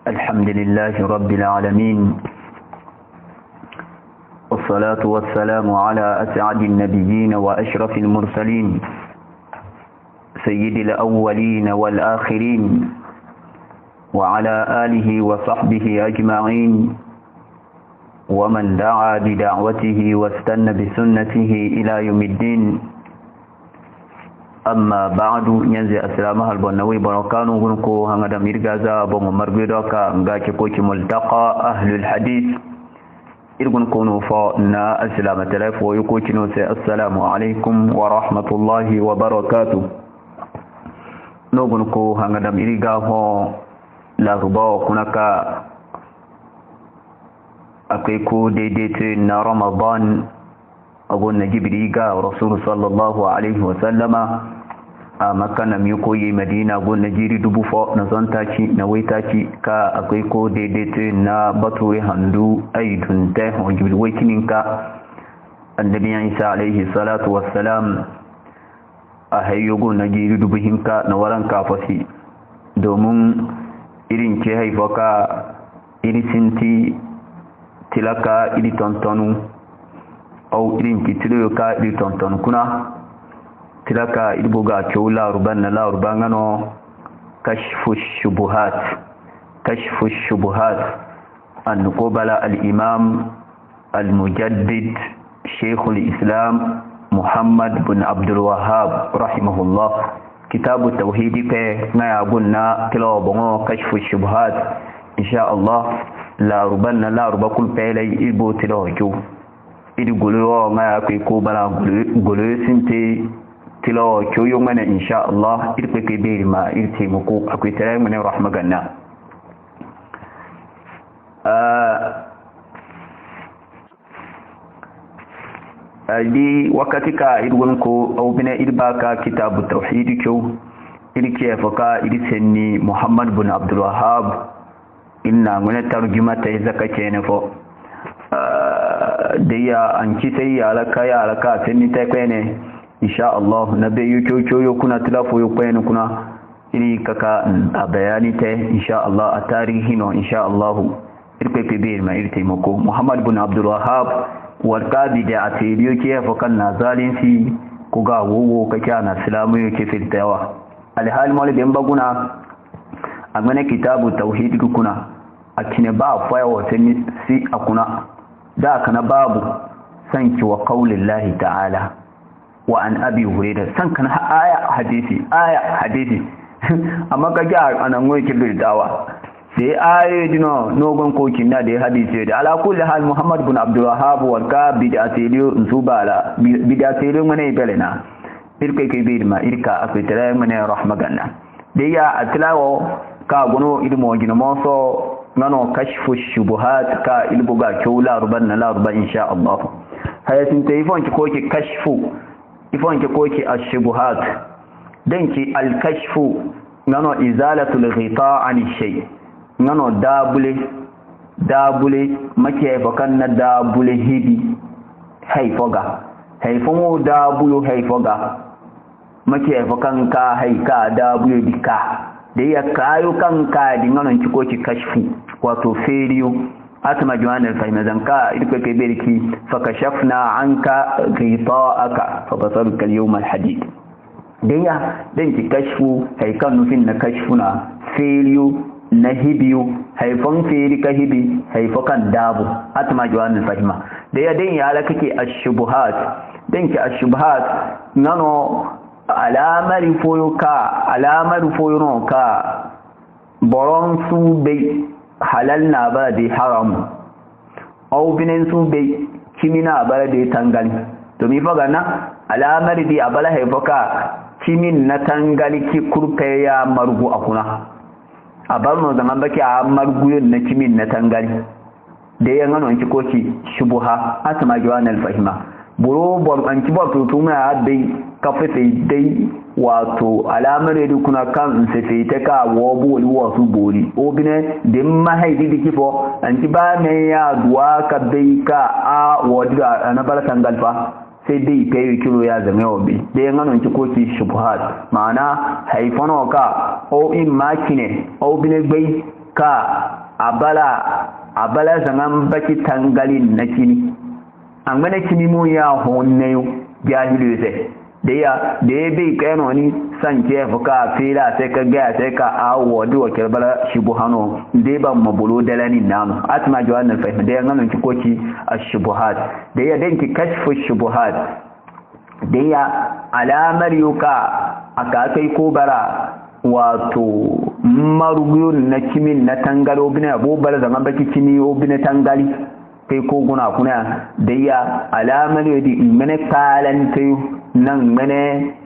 الحمد لله رب العالمين، والصلاة والسلام على أسعد النبيين وأشرف المرسلين سيد الأولين والآخرين وعلى آله وصحبه أجمعين ومن دعا بدعوته واستنى بسنته إلى يوم الدين. أما بعد ينزل أسلامها البنوي بركانه ونكو هنغدا مرغازا بوم مرغدوكا نغاكي كوكي ملتقى أهل الحديث إرغن كونو فانا السلام تلاف ويكوكي نوسي السلام عليكم ورحمة الله وبركاته. نغنكو هنغدا مرغاهو لغباو كنكا أكيكو ديديتي نا رمضان أقول نجيب ريقا ورسول صلى الله عليه وسلم مكان ميكوي مدينة أقول نجيري دبو فوق نزانتاكي نويتاكي كا أكيكو ديديتي نا بطوي هندو أي دنته وجب الويكينينكا النبي عيسى عليه الصلاة والسلام أهيوغو نجيري دبو هنكا نوران كافسي دومون إرين كيهي فوكا إري سنتي تلaka ili tontonu au irin kitilo ka ili tontonu kuna tilaka ilbuga chola rubanna la rubangano kashfu shubuhat an qobala al imam al mujaddid shaykh al islam muhammad bin abdul wahhab rahimahullah kitabu tauhid pe ngaya gunna kilo bongo kashfu shubuhat insha Allah la rubanna la rubakul pelay ibo tilojo idi golo nga ko ko bala golo sinte tilojo yo ngana insha Allah irpe ke be ma irti muko akwai tare mun rahmaganna ali wakati ka irgun ko au bina irbaka kitabu tauhid ko irke faka irsenni muhammad bin abdul wahhab inna ngone tarjuma tay zakake ne fo deya anki tay alaka tinni tay kwene insha Allah nabe yo kuna tilafo yo kwene kuna iri kaka bayani tay insha Allah a tarihi no insha Allah irpe pebe ma irte moko muhammad bin abdul wahhab warka da atiriyo ke fo kan nazalin fi kuga wowo kake na islamu yake filtawa alhal mawlid baguna amane kitabu tauhid kuna akine ba faya watanni si akuna da kana babu sanki wa qaulillahi ta'ala wa an abi hurairah san kana aya hadisi amma kaga anan ngoy kibir dawa sai aye dino nogon ko kinna da hadisi da ala kulli hal muhammad bin abdul wahhab wa ka bid'atiliyo zubala bid'atiliyo ngane belena irke ke bidma irka afitara ngane rahmaganna da ya atlawo ka gono ilmo gina moso nano kashfu shubuhat ka ilbuga chola rubanna la ruba insha Allah hayatin tayfon ki koki kashfu ifon ki koki ash-shubuhat danki al-kashfu nano izalatu al-ghita' an shay nano dabule make bakan na dabule hidi haifoga haifomo dabulu haifoga make bakan ka haika dabule dika da ya kayo kanka dinganon ciko ki kashfu wato feriyo atma juwana faimazan ka idko ke berki fakashafna anka ghita'aka fabasaruka al-yawma al-hadid daya dan ki kashfu haikan nufin na kashfuna feriyo na hibiyo haifan feri ka hibi haifakan dabu atma juwana faima daya dan ya ala kake ash-shubuhat dan ki ash-shubuhat nano alamar foyo no ka boron su bai halal na ba da haram au binin su bai kimina ba da tangal to mi faga na alamar di abala haifaka kimin na tangali ki kurpe ya margu akuna abar no zaman baki a margu na kimin na tangali da yan anon ki koki shubuha asma jawan al-fahima buru bor an ki bor tutuma dai kafete dai wato alamar da kuna kan sai ta ka wobo wasu bori obine din mahaifi dikifo an ki ba me ya duwa ka bai ka a wadi na barakan galfa sai dai kai kilo ya zama obi dai nganon ki koki shubuhat ma'ana haifano ka o in makine o bine bai ka abala zangan baki tangalin na kini an mana kini mu ya honne jahilu sai da ya bai kai no ni san ke fuka fila sai ka ga sai ka awo da wakil bala shubuhano dai ban mabulo dalani namu atma jawan fahim da yan nan ki koki ash-shubuhat da ya danki kashfu shubuhat da ya alamar yuka aka kai ko bara wato maruguyun na kimin na tangalo bine abubar zaman baki kimi o bine tangali kai ko guna kuna da ya alamar yadi mene kalan tayu nan mene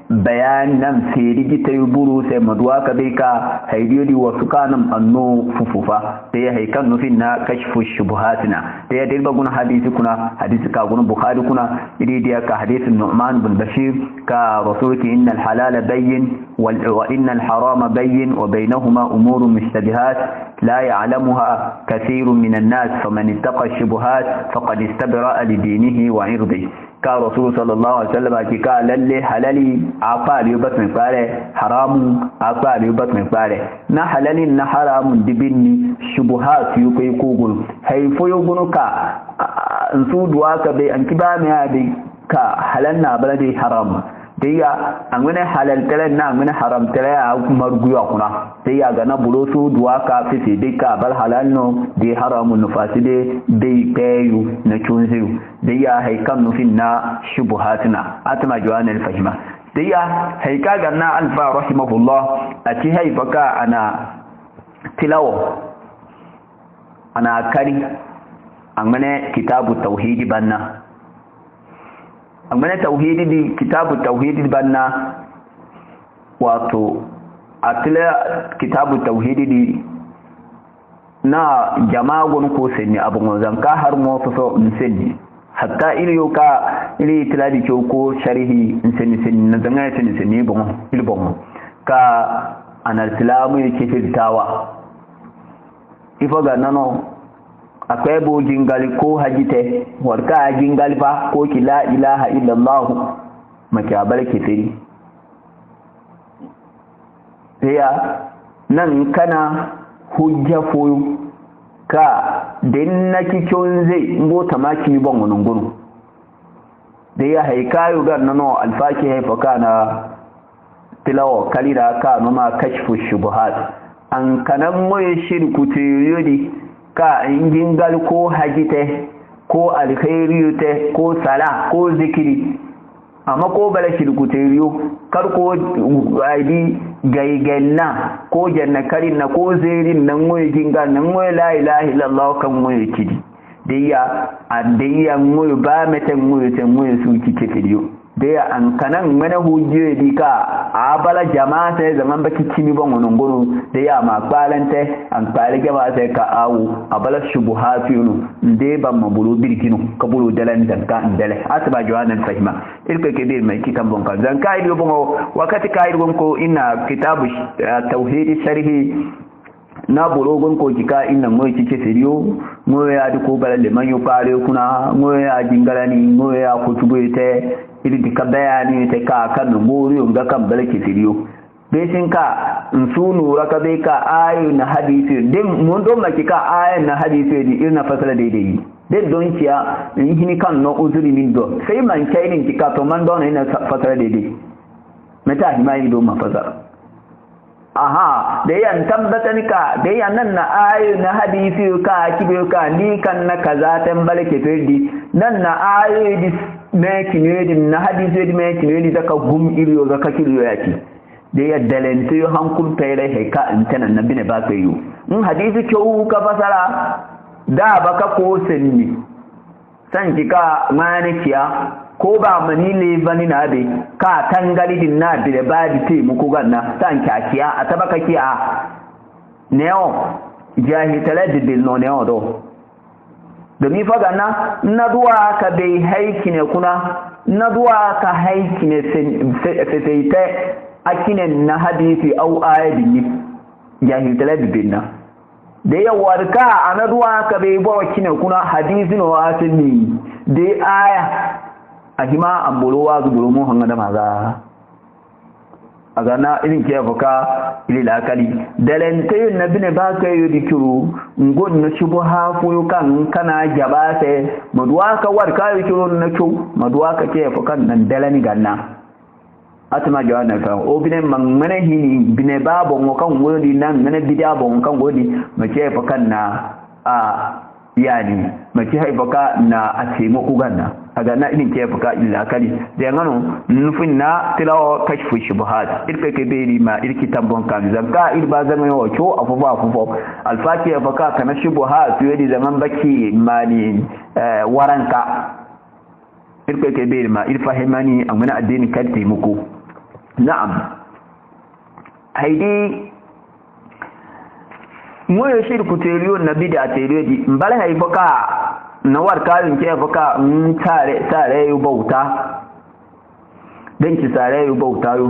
bayan nan firigi tayu buru sai maduwa ka bai ka haidiyodi wasu kanan anno fufufa da ya haikan nufin na kashfu shubuhatina da ya dirba guna hadisi ka guna bukhari kuna idiya ka hadisin nu'man bin bashir ka rasulki innal halala bayyin وإن الحرام بين وبينهما أمور مشتبهات لا يعلمها كثير من الناس فمن اتقى الشبهات فقد استبرأ لدينه وعرضه كرسول صلى الله عليه وسلم قال للي حلالي عقال يبت من فاره حرام عقال يبت من فاره نا حلالي نا حرام دبني شبهات يكي كوغل هيفو يغنك انسود واك بي انكبامي هذه كحلالنا بلدي حرام diya angwene halal tele na angwene haram tele a marguya kuna diya ga na bulosu duwa ka fisi dika bal halal no di haramun nufaside dai kayu na chunziru diya haikan nufin na shubuhatina atma jawan al-fahima diya haika ga na alfa rahimahullah ati haifaka ana tilawo ana kari angwene kitabu tauhidi banna amma tauhidi di kitabu tauhidi banna wato atila kitabu tauhidi di na jama'a gon ko senni abun zanka har mo so senni hatta iliyo ka ili tiladi ko sharhi senni na zanga senni bon ilbon ka anal islamu yake filtawa ifaga nano akwai bo jingali ko hajite warka jingali fa ko ki la ilaha illallah makabar kifiri ya nan kana hujja foyo ka den na kikon zai mbota maki bon gungun da ya haikayo gar nano alfaki haifa kana tilawa kalira ka numa kashfu shubuhat an kanan moye shirku tiyodi ka jingal ko hajite ko alkhairiyute ko sala ko zikiri amma ko bala shirkuteriyo kar ko aidi gaigenna ko jannakarin na ko zerin nan moye jingal nan moye la ilaha illallah kan moye kidi diya adiya moye ba meten moye ten moye su kike fidiyo diya an kanan mana hujje dika abala jama'a sai zaman baki kimi ban wannan goro diya ma balante an kare gaba sai ka awu abala shubuhatinu inde ban mabulu birkinu kabulu dalan danka indale asba jawanan fahima ilka kedir mai kitab bon kan zan kai bon wakati kai ko ina kitabu tauhid sharhi na borogon ko kika inna moy kike seriyo moy ya ko balalle man yo pare kuna moy ya jingalani moy ya kutubete ili dikabani te ka kan mori on ga kan balake seriyo besin ka nsunu rakabe ka ayu na hadisi dem mun do makika ayu na hadisi di irna fasala daidai den don kiya hini kan no uzuri min do sai man kainin kika to man don ina fasala daidai mata himai do ma fasara aha da yan tabbatan ka da yan nan na ayu na hadisi ka kibe ka ni kan na kaza tan balake firdi nan na ayu di me kinedi na hadisi di me kinedi zaka gum iriyo zaka kiriyo yaki da ya dalente hankul tayre he ka intana nabi ne ba kayu in hadisi kyau ka fasara da baka ko senni san kika manikiya ko ba mani le bani na be ka tangali din na bi ba di te mu ko ganna san kyakiya atabaka kiya neo jahi talad bil no neo do domin fa ganna na duwa ka bai haiki ne kuna na duwa ka haiki ne sai akine na hadisi au ayati jahi talad bil na da yawar ka anaduwa ka bai bawa kine kuna hadisi no asini da aya ahima ambolowa zuburu mu hanga da maza agana irin ke fuka ilila kali dalente na bine ba ka yi dikiru ngon na shubu hafu kan kana jaba sai maduwa ka war ka yi dikiru na chu maduwa ka ke fuka nan dalani ganna atma jawana ka o bine mangmane hini bine ba bon kan wodi nan mane bidia bon kan wodi ma ke fuka na a yani ma ke fuka na a ce muku ganna aga na irin ke fuka illa kali da ngano nufin na tilawo kashfu shubuhat irka ke beri ma irki tambon kan zanka irba zaman yo cho afufa alfati ya fuka kana shubuhat yadi zaman baki mani waranka irka ke beri ma irfahimani amana addini kalti muku na'am haidi moyo shirku teriyo nabi da teriyo di mbale hay fuka na war karin ke fuka tare yu bauta dan ki tare yu bauta yu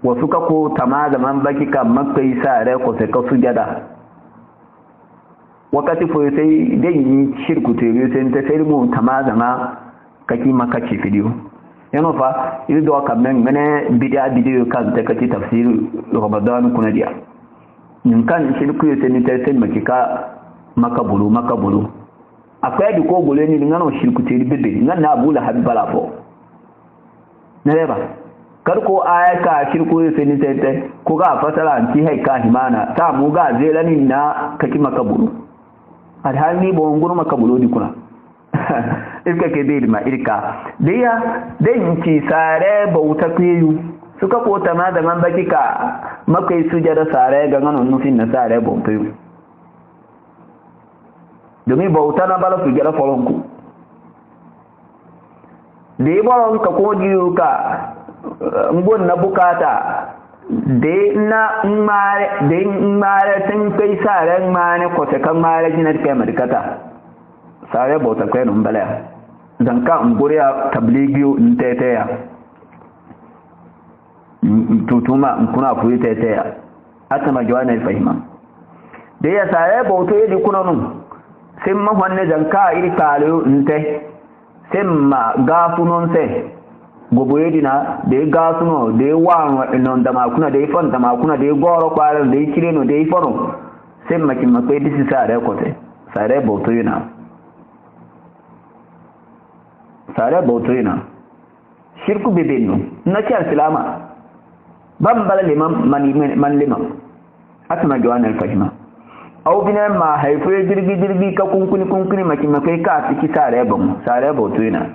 wasu ka ko tama zaman baki kan makai sare ko sai ka sujada wakati fo sai dan yi shirku tere sai ta sai mu tama zama kaki maka ci video yana fa ido do kan men mene bidiyo kan ta kaci tafsir Ramadan kuna dia nin kan shirku sai ni ta sai makika makabulu akwai da ko gole ni ngano shirku te bibbe ngan na bula habala fo na leba kar ko aya ka shirku sai ni tete ko ga fasara anti hay ka himana ta mu ga zelani na kaki makabulu alhal ni bo nguru makabulu di kuna irka ke be ma irka daya dan ki sare bauta kuyu suka ko ta ma da man baki ka makai sujada sare ga ngano nufin na sare bauta yu domin bauta na bala su gyara falonku da yi balon ka ko jiyo ka ngon na bukata da in mare tun kai saren mane kwata kan mare jinar kai marikata sare bauta kai nun bala zan ka nguriya tabligiyo in taitaya tutuma in kuna kuyi taitaya ata majawa na fahima da ya sare bauta yadda kuna nun simma honne janka iri kalo nte simma gafunon se goboyedina de gasuno de wa non dama kuna de fon dama kuna de goro kwala de kireno de fono simma kimma ko disi sare kote sare botoyina shirku bibinu na kiyar silama bambala liman man liman atma jawana fahima au bina ma haifo jirgi ka kunkuni makimakai ka ciki sare bautu yana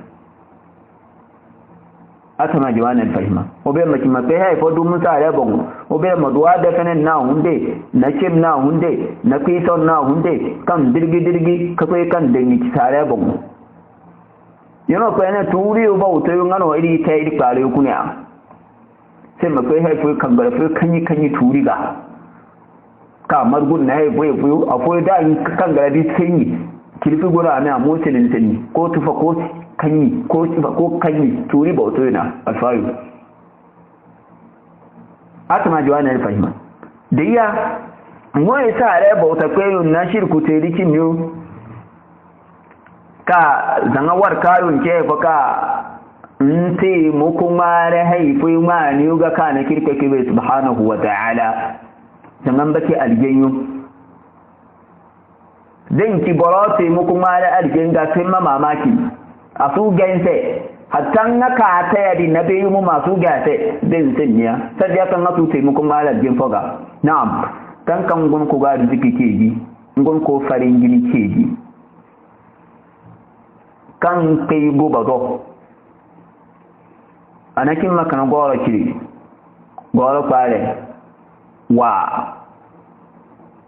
atama jawanan fahima obe makimakai haifo dumun sare bangu obe maduwa da kanin na hunde na kim na hunde na kwison na hunde kan jirgi ka kai kan dangi sare bangu yana ko yana turi bautu yana no iri ta iri kare kunya sai makai haifo kan garfe kanyi turi ga ka margun na yayi akwai da kan garabi sanyi kirfi gura na motsin sanyi ko tufa ko kanyi ko tufa ko kanyi turi bauto yana alfayu atma jawana fahima da iya mu yasa rai bauta kai na shirku te dikin yo ka zangawar kayun ke fa ka nte mu kuma rai haifu ma ni ga kana kirke ke subhanahu wa ta'ala zaman bake algenyo dan ki borote mu kuma da algen ga sai mamaki asu ganse hatta naka ta yadi nabi mu masu gate dan sinniya sai ya kan asu sai mu kuma da algen foga na'am kan gun ku ga riziki keji gun ko farin gini keji kan kai gobado anakin makana goro kiri goro kware wa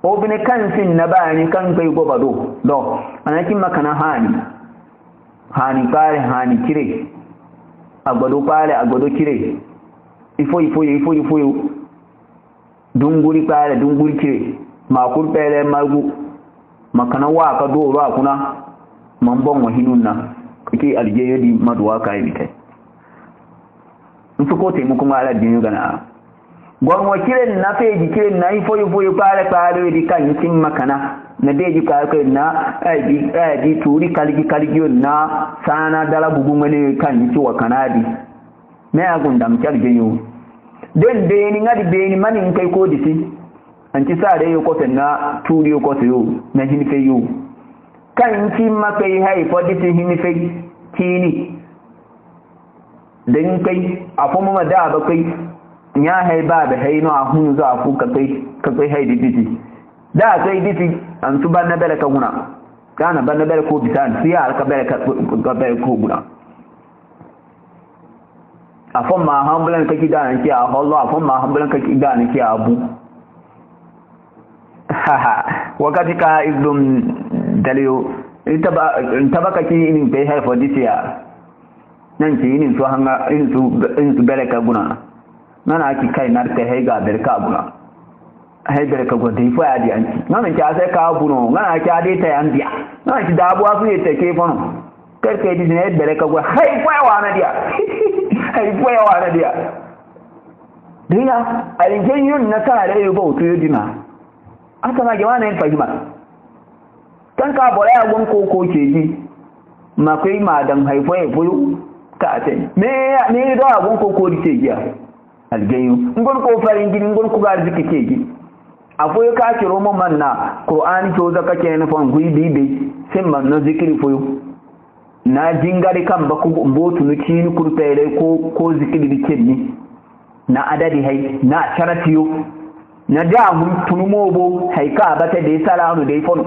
obine kansin na bayani kan kai gobado do anakin makana hani pare hani kire agbado pare agbado kire ifo dunguri pare dunguri kire makul pere magu makana wa ka do ro akuna mambon wahinunna kike aljeyo di maduwa kai bite nfuko te mu kuma ala dinu gana gon wakilen na feji kiren na ifo pare di kan kin makana na deji ka na di turi kalgi na sana dala bugu mane kan ci wa kanadi me agundam kalgeyo den beni ngadi beni manin kai ko disi anti sare yo ko na turi yo ko yo na hini fe yo kan ci ma kai hay fo disi hini fe kini den kai afomo ma da ba kai nya hay ba da hay no a hunu za ku ka kai hay disi da kai disi an su ban na bele ka huna kana ban na bele ko bisan siya ka bele ko guna afon ma hambulan kake da nan ki a hollo afon ma hambulan kake da nan ki a abu wakati ka izum dalio tabaka ki inin pe hay for this year nan ki inin so hanga inin su bele ka guna nana ki kai nar te hay ga bele ka guna hay bele ka guna ifo ya di anti nana ki ase ka buno nana ki ade ta ambia nana ki da abu afu te ke fono kerke di ne bele ka guna hay kwa wa na dia haifuwa yawa na biya dina alinken yun na tare yi ba otu yudina aka ma gima na yin fahima kan ka bora ya gun koko ke ji makwai madan haifuwa ya fuyo ka ate me do a gun koko di ke giya algenyu ngun ko farin gini ngun ku ga arziki ke gi afuyo ka kiro mun man na qur'ani to zaka ke nufin gui bibi sai man no zikiri fuyo na jingari kan ba ku mbotu ni kini kurpere ko zikiri dikenni na adadi hay na sharatiyo na da mun tunumobo hay ka bata de salamu de fon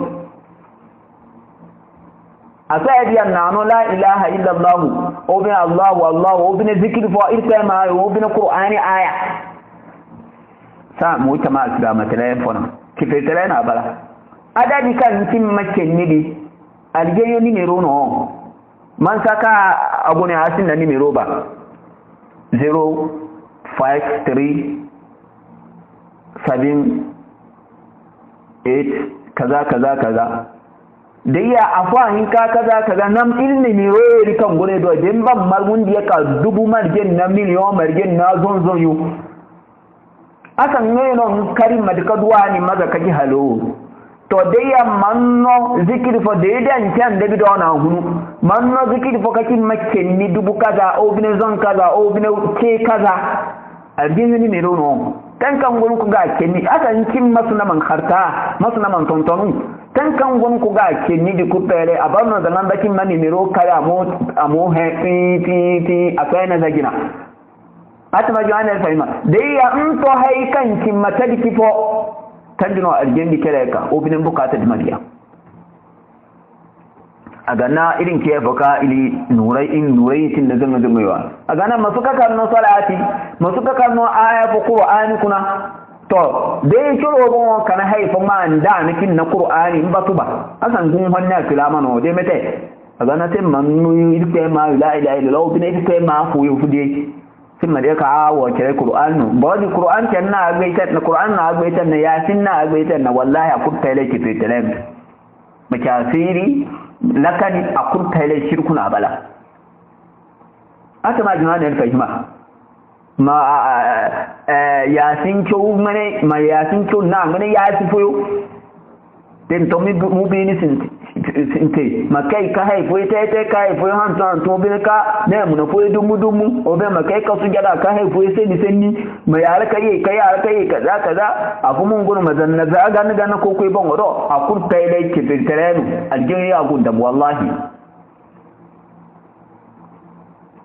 asai biyan na no la ilaha illa allah o bi allah wallahu o bi zikri fo irka ma o bi qur'ani aya sa mu tama da matala fon kifetala na bala adadi kan tin makenni di algeyo ni ne rono man saka abu ne asin da ni mai roba 0 5 3 7 8 kaza da iya afahin ka kaza nan ilmi mai royeri kan gure do den ban margun da ka dubu margen na miliyon margen na zonzon yu akan yoyon karim madaka duwa ni maza kaji halo to dai ya manno zikiri fo dai dan tan da bido na hunu manno zikiri fo kakin makke ni dubu kaza o bine zon kaza o bine ke kaza albin ni me rono kan gon ku ga kenni asan kin masu na man kharta masu na man tontonu kan gon ku ga kenni di ku pere abanno da nan bakin mani me ro kaya amo he ti afaina zagina atama jana faima dai ya to hay kan kin matadi kifo tandino aljendi keleka obinin bukata di mariya agana irin ke baka ili nurai tin da zama yawa agana masu kakar no salati masu kakar no aya ko qur'ani kuna to dai kiro bon kana haifa man da nikin na qur'ani in batu ba asan gun honna kilama no dai mete agana tin manu irke ma la ilaha illallah obinin irke ma fu yufude sin ma dai ka wa kire qur'an no ba di qur'an kan na gaita na qur'an na gaita na yasin na gaita na wallahi akutta yake fitilan makasiri lakani akutta yake shirkuna bala ata ma jama'a ne fahima ma yasin ko mane ma yasin ko na mane yasi foyo den to mu bi ni sinte makai ka haifo ita ka haifo han tan to bi ka ne mu na foyi dumu o be makai ka su jada ka haifo sai ni mai yara kai kaza afu mun gunu mazanna za ga ni ga na kokoi ban wado akun kai dai ke fitarenu aljin ya gun da wallahi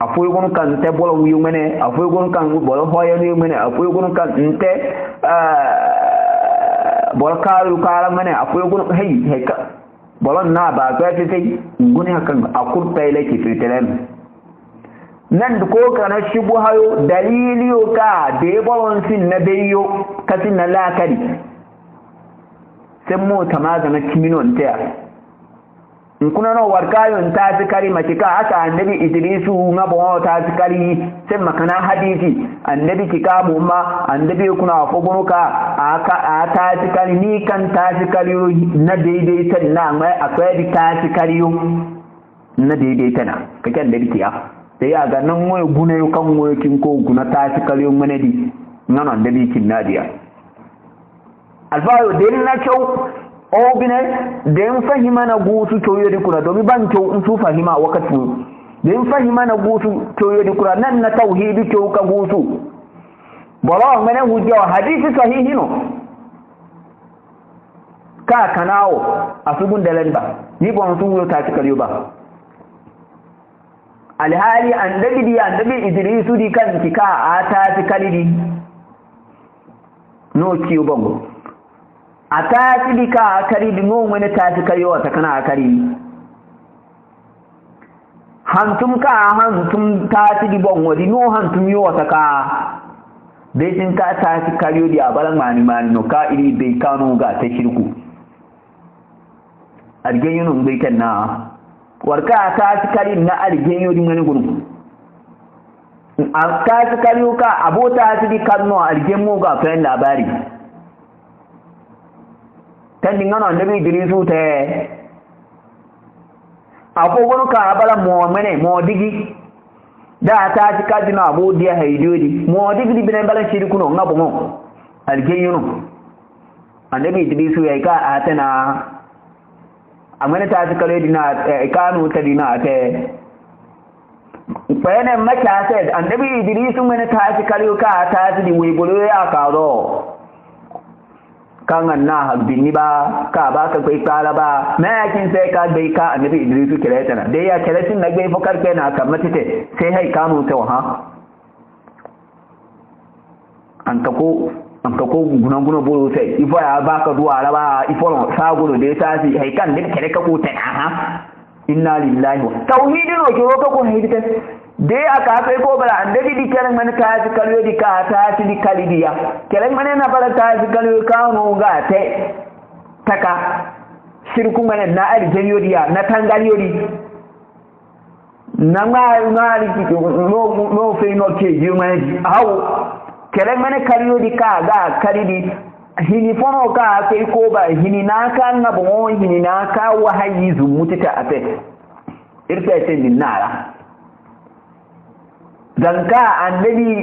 afu gunu kan te bolo wu mene afu gunu kan bolo hoya ni mene afu gunu kan nte bol karu kala mene afu gunu hey ka bolon na ba ga sai nguni hakan akul tayle ki fitelen nan ko kana shibu hayo daliliyo ka de bolon sin na beyo kasin na lakari sai mu tamaga na kiminon ta in kuna no warkayon ta zikari makika aka annabi idrisu ngabo ta zikari sai makana hadisi annabi kikamu ma annabi kuna fogonuka aka ta zikari ni kan ta zikari na daidaita na mai akwai ta zikari na daidaita na kake da dikiya sai ya ga nan moye gune kan moye kin ko guna ta zikari manadi nan annabi kin nadiya alfayo din na kyau obine den fahima na gusu toyo di kura domin ban kyau in su fahima wakati den fahima na gusu toyo di kura nan na tauhidi kyau ka gusu bolo mene hujja hadisi sahihi no ka kanawo asugun dalen ba ni bon su wuyo ta tikaliyo ba alhali annabi Idrisu di kan kika ata tikalidi no kiyo bongo ata tilika kalidi no wani ta tikaliyo ta kana akari hantum ta tidi bongo di no hantum yo ta ka betin ka ta tikaliyo di abalan mani no ka iri be kanu ga ta shirku argen yunun bai kan na warka ta tikali na argen yodin wani guru ta tikali ka abota ta di kanno argen mu ga fayin labari tan dingano annabi Idrisu te abubuwan ka abala mo digi da ta tikali na abu dia haidodi mo digi di binan balan shiri kuno ngabo mo argen yunun annabi Idrisu ya ka atana amana ta ji kare dina kanu ta dina ta bayane maka sai annabi Idrisu mana ta ji kare ka ta ji wai bolo ya karo kan na habbini ba ka ba ka kai kala ba na yakin sai ka bai ka annabi Idrisu kire ta na dai ya kire tin na bai fakar kai na kamar tite sai hai kanu ta ha an ka ko guna bolo sai ifo ya baka duwa raba ifo sagulo da ta si haikan din kare ka ko ta ha inna lillahi tauhidin o ko ko hidita dai aka kai ko bala annabi di karen man ta ji kalyo di ka ta ji di kalidiya karen man na bala ta ji kalyo ka no ga te taka shirku man na arjaniyo diya na tangaliyo di na ma ki no fe no ke ji man hawo kere mene kariyo di ka ga karidi hini fono ka kai ko ba hini na ka na bo hini na ka wahayi zumutita ate irta ce din nara zanka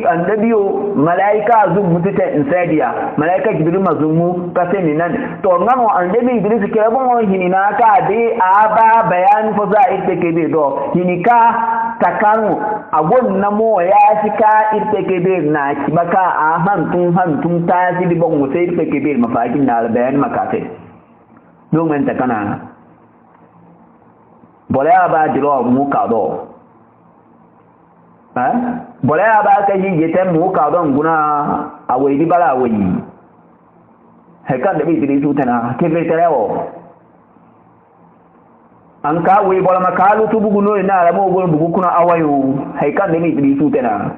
annabiyo malaika zumutita insadiya malaika jibril mazumu ka sai ni nan to ngano annabi idris kere bo hini na ka de aba bayan fo za irte ke be do hini ka takanu agon namo ya shika irte kebir na kibaka a hantun ta ji bon wuce irte kebir mafakin na bayan makate domin takana bolaya ba dilo mu ka do bolaya ba ka yi yete mu ka don guna awai di bala awai hekan da bi Idrisu tana kebe tarewo an ka wai bola makalu tu bugu no na ra mo go bugu kuna awayo haikan da ni Idrisu tana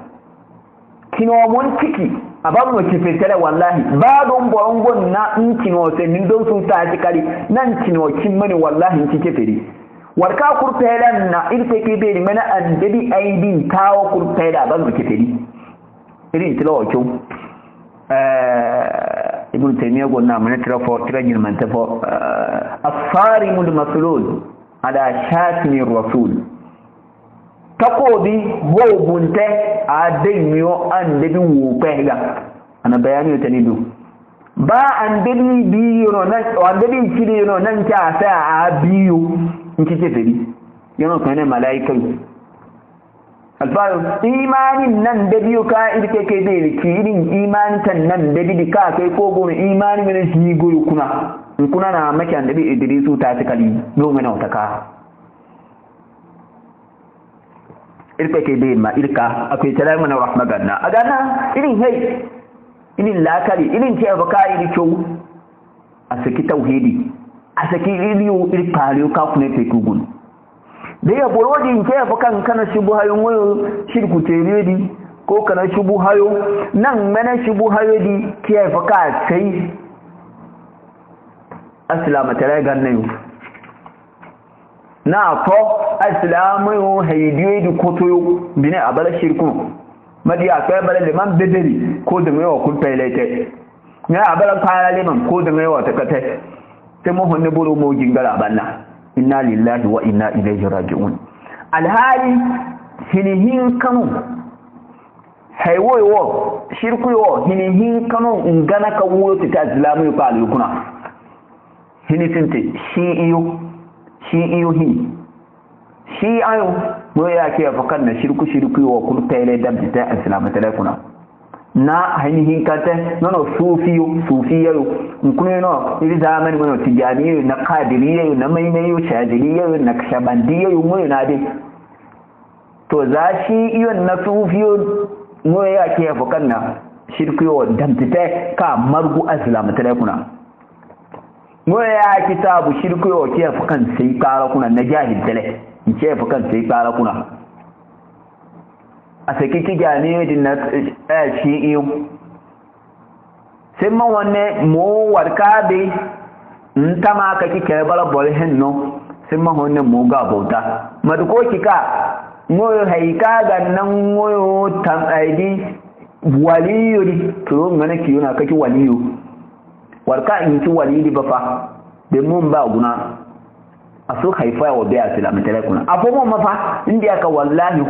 kino mon tiki ababu mo kife tele wallahi ba don boron gon na kino se min don su ta tikali nan kino kin mani wallahi kike feri warka kurpelan na irte ke be ni mana an dadi aidin kawo kurpela ba mo kiferi irin tilawo kyau ibn taymiya gonna mana tirajin man tafo as-sarimul maslul ada shatmi rasul takobi hobunte adenyo andebi wopega ana bayani tanidu ba andebi biyo na andebi kidiro nan ta sa abiyo nkike fedi yana kana malaika alfaru imanin nan da biyo ka irke ke be kirin imanin tan nan da bi ka kai ko go imani mene shi goyo kuna na makan da bi Idrisu ta tikali no mena utaka irke ke be ma irka akwai talai mana rahmaganna agana irin hey irin lakari irin ce baka iri kyau a saki tauhidi a saki iliyo irkariyo ka kunne te kugun da ya burodi in ke bakan kana shubu hayon wayo shirku teredi ko kana shubu hayo nan mena shubu hayo di ke baka sai aslama tare gannayo na ko aslamu yo haydiyo di kotoyo bine abala shirku madi akai bala liman bedeli ko da mayo kun tailete ya abala kala liman ko da mayo ta kate sai mu honne buru mo jingala banna inna lillahi wa inna ilaihi raji'un alhali hinihin kanu haywoyo shirku yo hinihin kanu ngana ka wuyo ta islamu yo palu kuna hinisinte shi iyo hi shi ayo mo ya ke afakan na shirku yo kun tayle dabta islamu tale kuna na ainihin kate nono sufiyo nkunu no ili zamani mono tijaniyo na kadiriyo na mainayo shadiriyo na kashabandiyo moyo na dai to za shi iyo na sufiyo moyo ya ke fukan na shirkiyo damtite ka margu aslam tare kuna moyo ya kitabu shirkiyo ke fukan sai kara kuna na jahil tale ke fukan sai kara kuna a saki tijani din na shi iyo sai man wanne mo warka be ntama ka kike bala bol henno sai man wanne mo ga bauta maduko kika moyo haika ga nan moyo tan aidi waliyo di to ngana kiyuna kake waliyo warka in ki waliyi ba fa de mun ba guna aso haifa wa biya islam tare kuna afo mo mafa indiya ka wallahi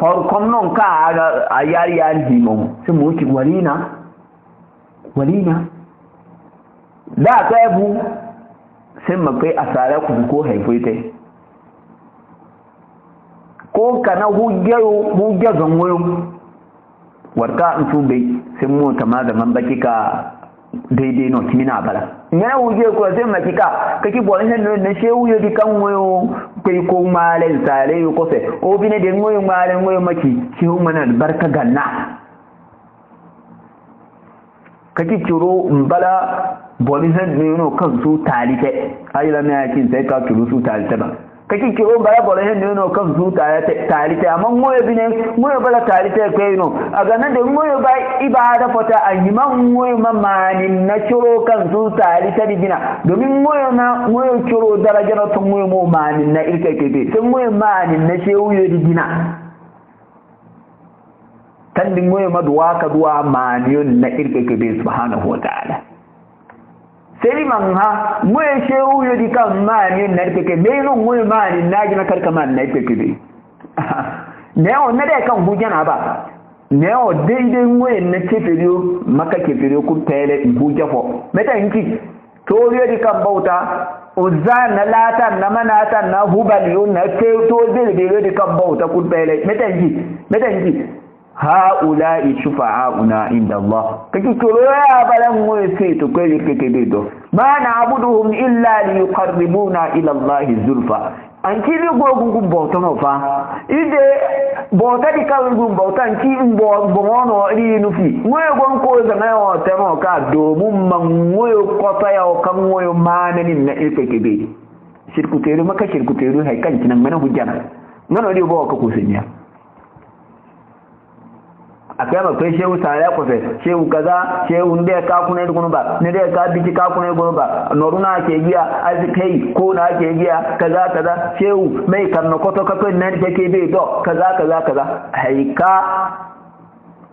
horkom non ka ayari yari mo sai mu ki walina da ka ebu sai makai asara ku ko haifoite ko kana hujja zangoyo warka ntube sai mu tama da man baki ka daidai no kimina bala ngana hujje ko sai makika kake bolin nan na shehu yodi kan wayo kai ko malen sare ko sai o bine de ngoyo malen ngoyo maki shehu mana barka ganna kake kiro mbala bolin nan no kan su talite ayila me yakin sai ka kiro su talite ba kake kiro bara bole hen no kan su talite amma moyo bine moyo bala talite kai no aga nan da moyo ba ibada fota anyima moyo mamani na ciro kan su talite dibina domin moyo ciro daraja na tun moyo mo mani na irke kebe tun moyo mani na shehu yo dibina tan din moyo maduwa ka duwa mani na irke kebe subhanahu wa ta'ala sai man ha moyo shehu yo di kan mani na irke me no moyo mani na gina karka mani na irke kebe ne on ne da kan hujana ba ne o daidai moyo na keferiyo maka keferiyo ku tele hujja fo meta inki to yo di kan bauta uzza na lata na manata na hubaliyo na ke to zai di kan bauta ku tele meta inki haula'i shufa'auna inda Allah kake kiro ya balan mu sai to kai kake bedo ma na'buduhum illa liyuqarribuna ila Allah zulfa an kiri gogun bauta no fa ide bauta di ka gogun bauta an ki bono ri nufi mu gon ko zama o temo ka do mun man mu ko ta ya kan mu mananin na kake be shirku teru maka shirku teru hay kan kinan mana hujjana ngano ri bo ka kusinya akema kai shehu tare ko fe shehu kaza shehu nde ka kuna idu ba ne de ka biji ka kuna idu ba noruna ke giya azikai ko na ke giya kaza shehu mai kanno koto ka kai nan ke be do kaza haika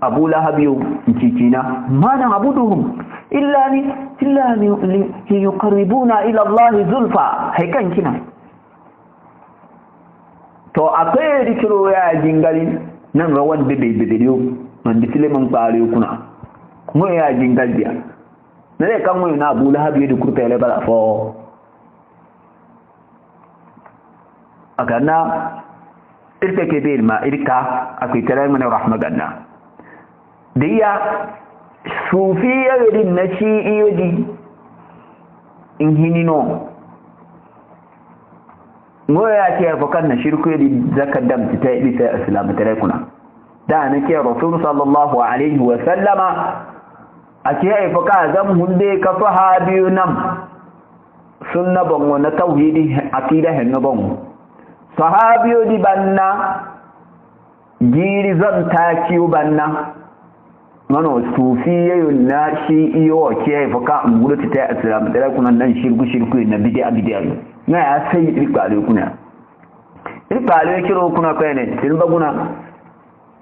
abu lahabiyu cikina mana abuduhum illa li yuqarribuna ila Allah zulfa haikan kina to akai dikiro ya jingali nan rawan bebe wanda filimin ƙwari kuna kuma ya jingal biya na zai kan wani na abu lahabi da kurta ya labar afo a ganna irka ke bai ma irka akwai tarar mana rahama ganna da iya sufi yari na shi iyodi in hinino ngoya ya ce yarfakan na shirku yadi zakar dam ta yi bisa islamu tarar kuna da nake rasul sallallahu alaihi wa sallama ake aifaka zan hunde ka sahabiyu nam sunna bango na tauhidi akida hen bango sahabiyu di banna giri zan ta kiyo banna mano sufiye na shi iyo ke aifaka ngulu ta islam da kuna nan shirku na bid'a na ya sai irkale kuna irkale kiro kuna kai ne tin baguna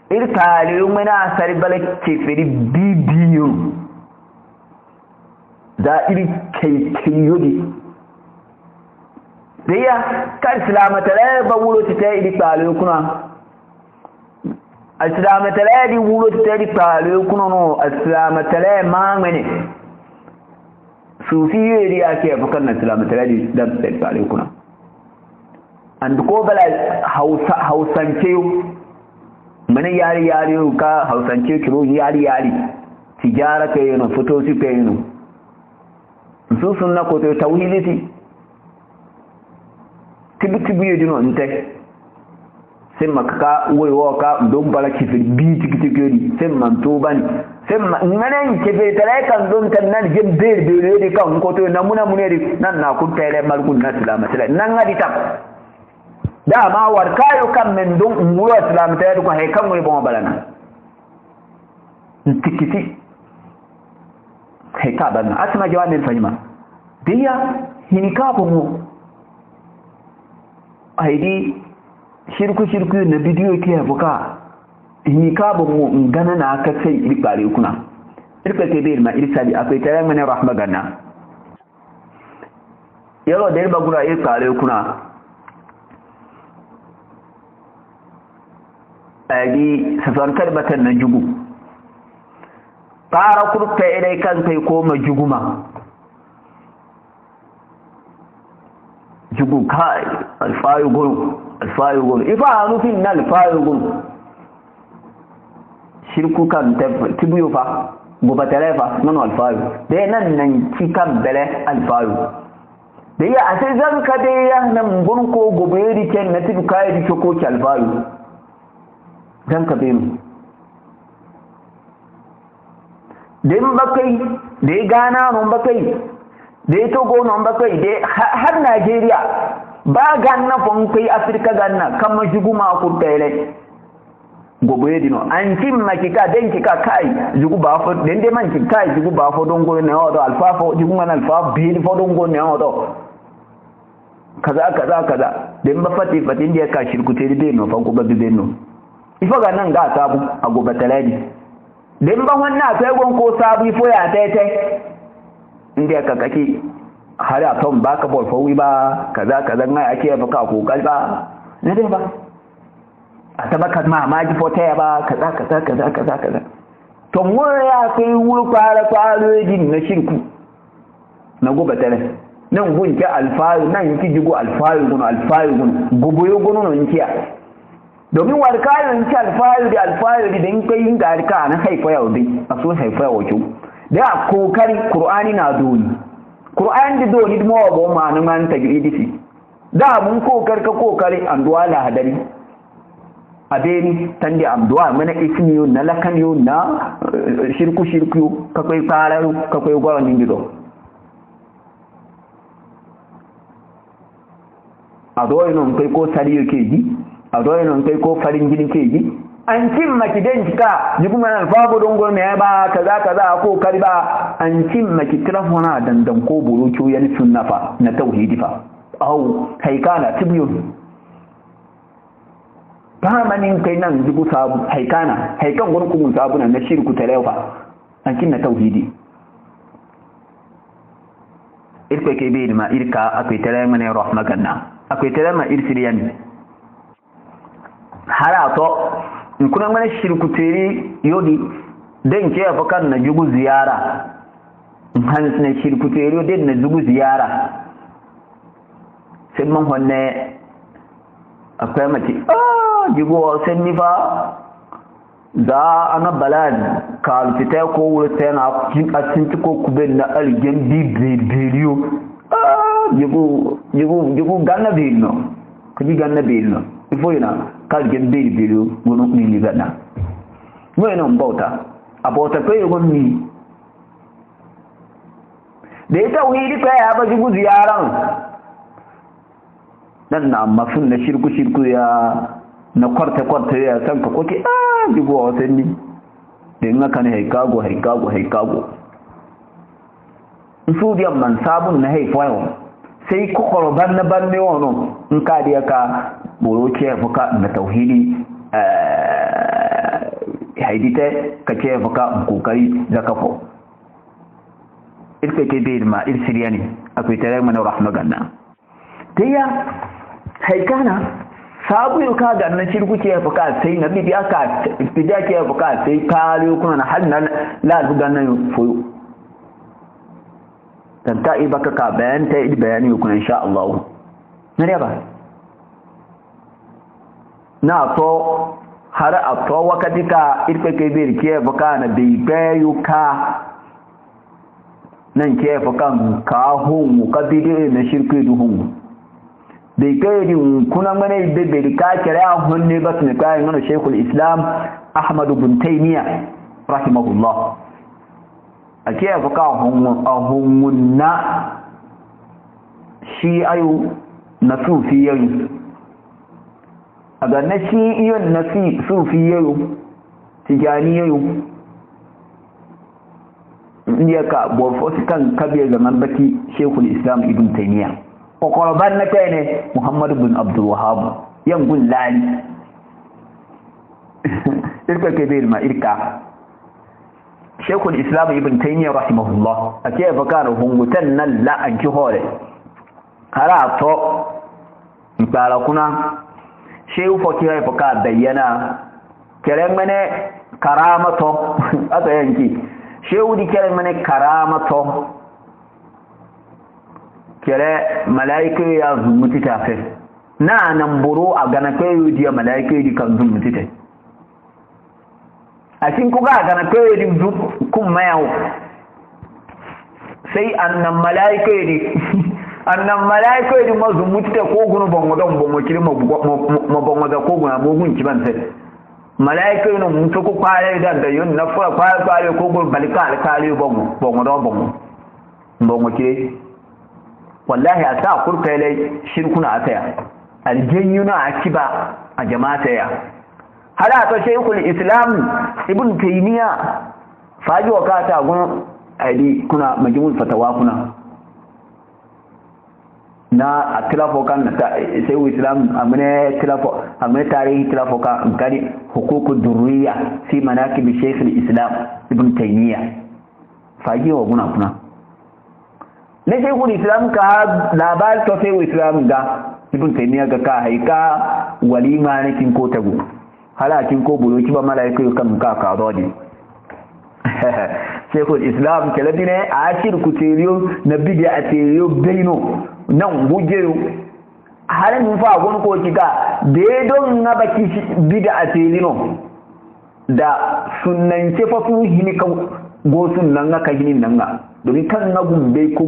irkale mana sarbala kefiri bibiyo da iri kai yodi daya kan islamata la ba wulo ta iri kale kuna islamata la di wulo ta iri kale kuna no islamata la ma mene sufiye ri ake fukan na islamata la di da kale kuna and ko bala hausance mana yari ka hausance kiro yari tijara ke yino foto si ke yino su sunna ko to tauhiditi tibu yedino nte semma ka woyo ka don bala kifir bi tikiri semma to bani semma ngane kifir tare kan don kan nan gem be de kan ko to namuna muneri nan na kun tare malkun na salama tare nan ngadi tab da ma war kayo kan men don umuro salama tare ko hay kan moy bon balana tikiti hay ka ban asma jawabin fahima diya hinika mu haidi shirku na bidiyo ke buka hinika mu ngana na aka sai irkare kuna irkate bai ma irsali akwai tare mana rahma ganna yaro da irba gura irkare kuna haidi safan karbatan na jugu fara kurta idai kan kai koma juguma jugu kai alfayu gulu ifa nufin na alfayu gulu shirku kan tibuyo fa goba fa nanu alfayu da nan cikan bele alfayu da ya asai zan ka da ya nan gun ko gobe yadi ken na tibu kai di ko alfayu zan ka benu din bakai da ya gana non bakai da ya togo non bakai da har Najeriya ba ganna fon kai Afrika ganna kama juguma ku tele gobe dino an tin makika den kika kai jugu ba fo den de man kai jugu ba fo don go ne odo alfa fo jugu man alfa bi fo don go ne odo kaza den ba fati da ka shirku te de no fa ko ba de no ifo gannan ga sabu a gobe tele den ba wannan sai gon ko sabu fo ya tete inda ka kake har a ton baka bol fawi ba kaza ngai ake baka kokari ba ne dai ba a ta baka mamaki fota ba kaza to mu ya kai wuri fara din na shirku na gobe tare nan gunki alfayu nan ki jigo alfayu gun gubuyo gun non kiya domin warkayin ki alfayu da in kai yin garka na haifa yau dai a so haifa yau da kokari qur'ani na doni qur'ani da doni mo bo ma na man tajridisi da mun kokari an duwa la hadari abeni tande am duwa mana ismiyo na lakaniyo na shirku ka kai fararu ka kai gwaron dingido adoyi non kai ko sariyo keji adoyi non kai ko farin jini keji an cin maki den jika jibu mana fago don gome ba kaza ko kariba an cin maki telefona dandan ko borocho yan sunna fa na tauhidi fa au haikana tibiyo ba manin kai nan jibu sabu haikan gurin kuma sabu na shirku telefa an cin na tauhidi irko ke bi ma irka akwai tare mana rahma ganna akwai tare ma irsiriyani harato in kuna mana shirku tere yodi den ke fa kan na jugu ziyara in hans na shirku tere den na jugu ziyara sai man honne akwai mace jugu sai ni fa za ana balad kal fita ko wurta na cikin ko kuben na algen bibiliyo jugu ganna bilno kaji ganna bilno ifo yana kalgen bibiliyo gono ni ganna mo yana bauta abota kai gon ni da ita wuri kai ya ba jugu ziyaran nan na mafun na shirku ya na kwarta ya san ka koke jugu wasanni da in aka ne haikago su biyan man sabon na haifayo sai kokoro banne wono in ka da ka boro ce fuka na tauhidi haidite ka ce fuka kokari da kafo irke ke bai ma irsiriyani akwai tare mana rahma ganna tiya haikana sabu yau ka ganna shirku ce fuka sai na bidiya ke fuka sai kare kuna na hannan la ganna foyo dan ta ibaka ka bayan ta bayani ku insha Allah nare ba na to har a to wakati ka irpe ke bir ke baka na bi bayu ka nan ke fakan ka hun ka bidi na shirku du hun bai kai din kuna mana bebe ka kira hun ne ba ne kai mana Sheikhul Islam Ahmad ibn Taymiyyah rahimahullah ake faka hun na shi ayu na sufi yayi aga na shi iyon na sufi yayi tijani yayi indiya ka bo fosi kan kabe ga mambaki Sheikhul Islam Ibn Taymiyyah kokoroban na kai ne Muhammad ibn Abdul Wahhab yan gun lali irka kabir ma irka Sheikhul Islam Ibn Taymiyyah rahimahullah ake bakara hungutan nan la an ki hore kara to ibara kuna shehu fakira baka bayyana kere mene karamato ata yanki shehu di kere mene karamato kere malaika ya zumuti tafe na nan buru a gana kai di malaika di kan zumuti te a cikin kuga gana kai di kun mayawo sai annan malaika di annan malaika di mazumuti te ko gunu bongo don bongo kiri ma bongo da ko guna mugun kiban sai malaika no mutu ko kware da yon na fura kware ko gunu balika alkali bongo don bongo kiri wallahi a sa kurkailai shirkuna a taya aljanyuna a kiba a jama'ata ya hala ta Sheikhul Islam Ibn Taymiyyah faji wakata gun aidi kuna majmu'ul fatawa kuna na atilafo kan Sheikhul Islam amne tilafo amne tarihi tilafo kan gari huququd durriya fi manaqib Sheikhul Islam Ibn Taymiyyah faji wa kuna na Sheikhul Islam ka labar to Sheikhul Islam ga Ibn Taymiyyah ga ka haika walima ne kin ko tagu halakin ko bulo ki ba malaika kan ka rodi Sheikhul Islam kala dine a shirku teriyo na bid'a teriyo baino nan bujeyo halan fa gon ko kiga de don na baki bid'a teriyo da sunnan ce fa su hini ka go sunnan ka hini nan ga domin kan na gumbe ko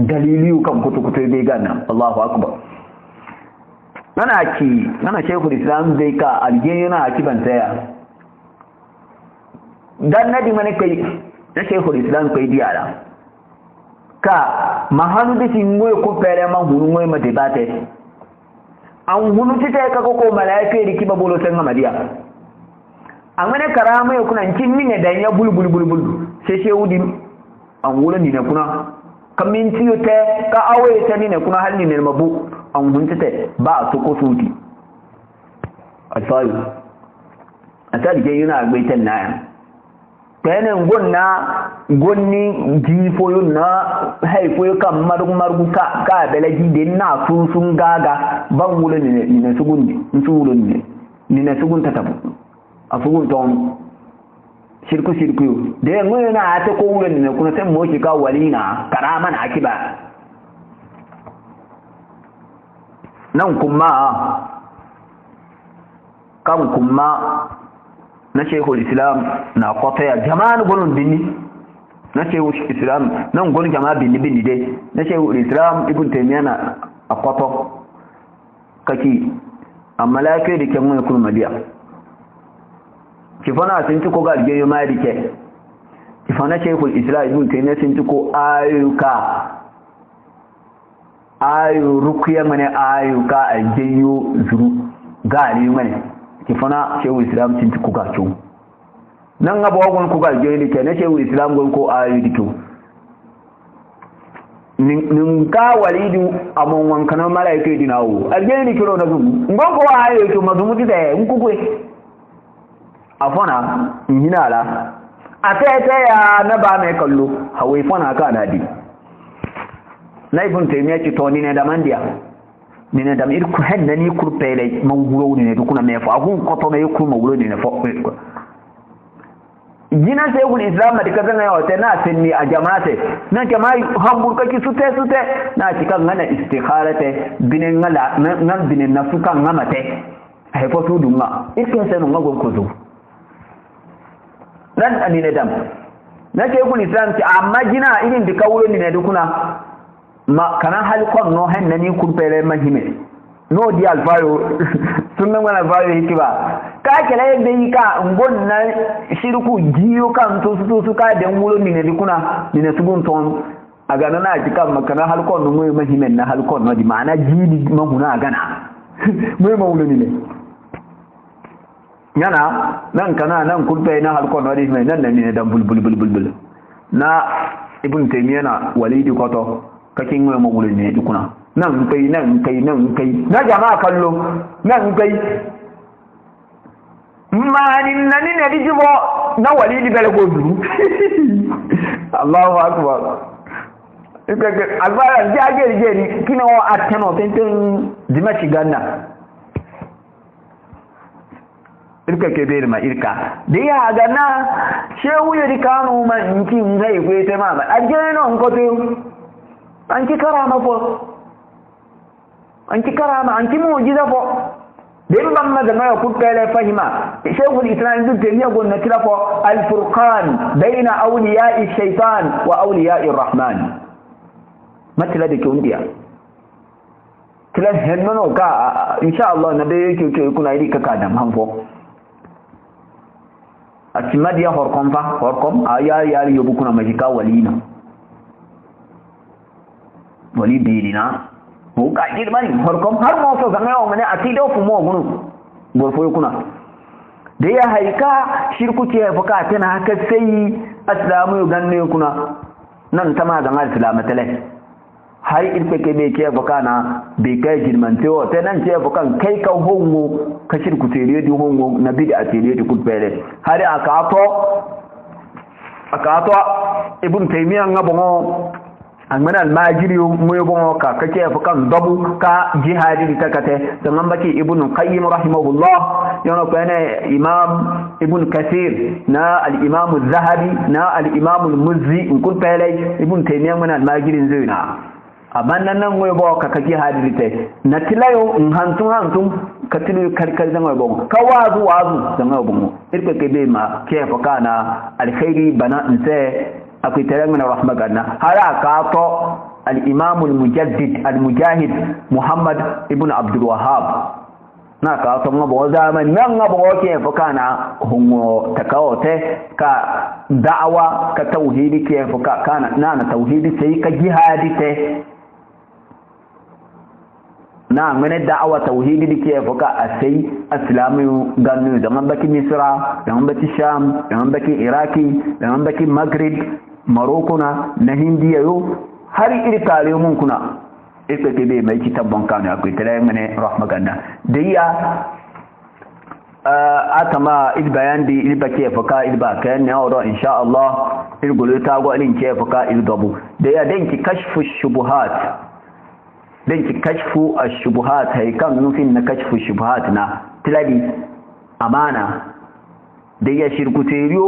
daliliyu kan kutukutu bai gana Allahu akbar nana Sheikhul Islam dai ka algen yana akiban tsaya dan nadi mane kai na Sheikhul Islam kai diara ka mahanu disi ngoy ko pere man hunu ngoy ma debate an hunu tite ka ko malaika ri kiba bolo tan amadiya amane karama yakuna kinni ne dan ya bulbul sai shehudi an wula ni ne kuna kamin tiyo te ka awaye ta ni ne kuna halni ne mabu an hunta te ba to ko suti asayu asali ke yana agbaitan naya tenen gonni jifo yun na haifo kan margu ka belaji din na sun gaga ban wula ni ne sugundi ni ne sugunta tabu a sugunton shirku da yanzu yana ta kowulan ne kuna sai moshi ka walina karaman akiba nan kuma kan kuma na Sheikhul Islam na kwataya jama'an gonun binni na Sheikhul Islam nan gonun jama'a binni dai na Sheikhul Islam Ibn Taymiyyah na akwato kaki amma lafiya da kyan wani kulmaliya kifana sun ci ko ga algeyo ma dike kifana Sheikhul Islam Ibn Taymiyyah sun ci ko ayu rukiya mane ayyuka algeyo zuru gali mane kifana Sheikhul Islam sun ci ko ga cu nan ga bawo ko ga algeyo dike na Sheikhul Islam gon ko ayu dike nin ka walidu amon wankana malaika dinawo algeyo dike ro na gun gon ko ayu to mazumu dite nkukwe afona hinala atete ya na ba mai kallo hawai fona ka dadi na Ibn Taymiyyah ci to ni ne da mandiya ni ne da mir ku henna ni kurpele manguro ni ne dukuna me fa gun ko to me ku manguro ni ne fa gina Sheikhul Islam da kaza na wata na sinni a jama'ate na jama'i hambur kake sute na cikan ngana istikharate binin ngala nan binin nasukan ngamate hay fo su dunga ikin sai nunga gon ko zo nan ani ne dam na ke kun islam ci amma gina irin da kawulo ne dukuna ma kana hal kon no hen nani kun pere mahime no di alfayo sunnan wala alfayo hikiba ka kala yadda yi ka ngon na shirku jiyo kan to su ka da wulo ne dukuna ne su gun ton aga na ji kan makana hal kon no mahime na hal kon no di ma'ana jidi mahuna gana mai wulo ne yana nan kana nan kulbe na halkon wadi mai nan ne dan bulbul na ibn taymiya na walidi koto kakin mai magulun ne dukuna nan kai na jama'a kallo nan kai mani nan ne dijibo na walidi bele godu Allahu akbar ikeke albara jage ni kino ateno tenten dimachi ganna irka ke bai ma irka da ya ga na shehu ya rika no man kin zai gwe ta ma aje no ko to an ki karama fo an ki karama an ki mu'jiza fo den ban ma da mai ku kale fahima shehu al-islam din tamiya gonna kila fo al-furqan baina awliya'i shaytan wa awliya'i ar-rahman matla da kundiya kila henno ka insha Allah na da yake kuna yi ka kadam hanfo atimadi ya horkom aya ya yobu kuna majika walina wali bilina mo ka dirmani horkom har mo so zanga o mane atido fu mo gunu borfo kuna da ya haika shirku ce fuka tana haka sai aslamu ganne kuna nan tama ga islamatale har irpe ke be ke fuka na be kai jirmante o te nan ce fukan kai ka hongo ka shirku tere di hongo na bid'a tere di kulpere har aka to ibn taymiya ngabo angana almajiri mo bon ka kake fukan dabu ka jihadi takate dan baki ibn qayyim rahimahullah yana ko ne imam ibn kathir na al-imam az-zahabi na al-imam al-muzzi in kulpere ibn taymiya mana almajirin zaina abannan nan ngoy bo ka kaji hadirite na tilayo hantun ka tilu karkar zan ngoy bo ka wazu zan ngoy bo irke ke be ma ke fa kana alkhairi bana nse akwai tare mana rahma ganna hara ka to al-imam al-mujaddid al-mujahid muhammad ibn abdul wahhab na ka to ngobo zaman nan ngobo ke fa kana hungo takawote ka da'awa ka tauhidi ke fa kana na tauhidi sai ka jihadi te na mene da'awa tauhidi dike fuka asai islamu ganu da mambaki misra da mambaki sham da mambaki iraki da mambaki maghrib maroko na hindiya yo har iri kare mun kuna ita ke be mai kitabban kanu akwai tare mene rahma ganna dayya atama il bayan di il bake fuka il ba kan ne oro insha Allah il gulu ta go alin ke fuka il dabu dayya danki kashfu shubuhat dan ki kashfu ash-shubuhat hay kan nufin na kashfu shubuhat na tiladi amana da ya shirku teriyo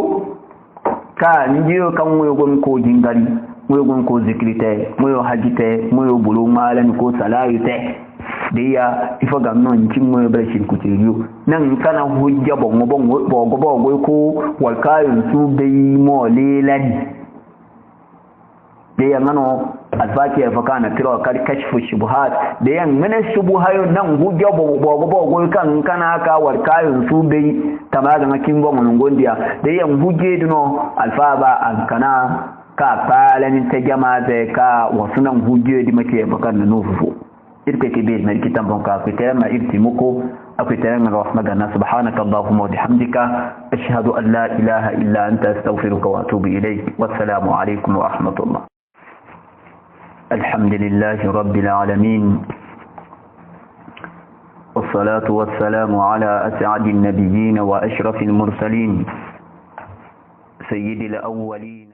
ka njiyo kan moyogon ko jingari moyogon ko zikrite moyo hajite moyo bulu malan ko salayute da ya ifa ga non kin moyo bar shirku teriyo nan kana hujja bongo ko walkayun su bai mo lelan da ya ngano alfaki ya faka na tiro kar kashfu shubuhat da yan ngane shubuhayo nan hujja bongo kan kana ka warkayun su bai tamaga makin bongo ngondiya da yan hujje dino alfaba an kana ka palan ta jama'a ka wasu nan hujje di make faka na nufu irke ke bai mai kitan bonka ku ta ma irti muku akwai tare da rahmatan subhanaka allahumma wa bihamdika ashhadu an la ilaha illa anta astaghfiruka wa atubu ilayk wassalamu alaikum wa rahmatullah. الحمد لله رب العالمين والصلاة والسلام على أسعد النبيين وأشرف المرسلين سيد الأولين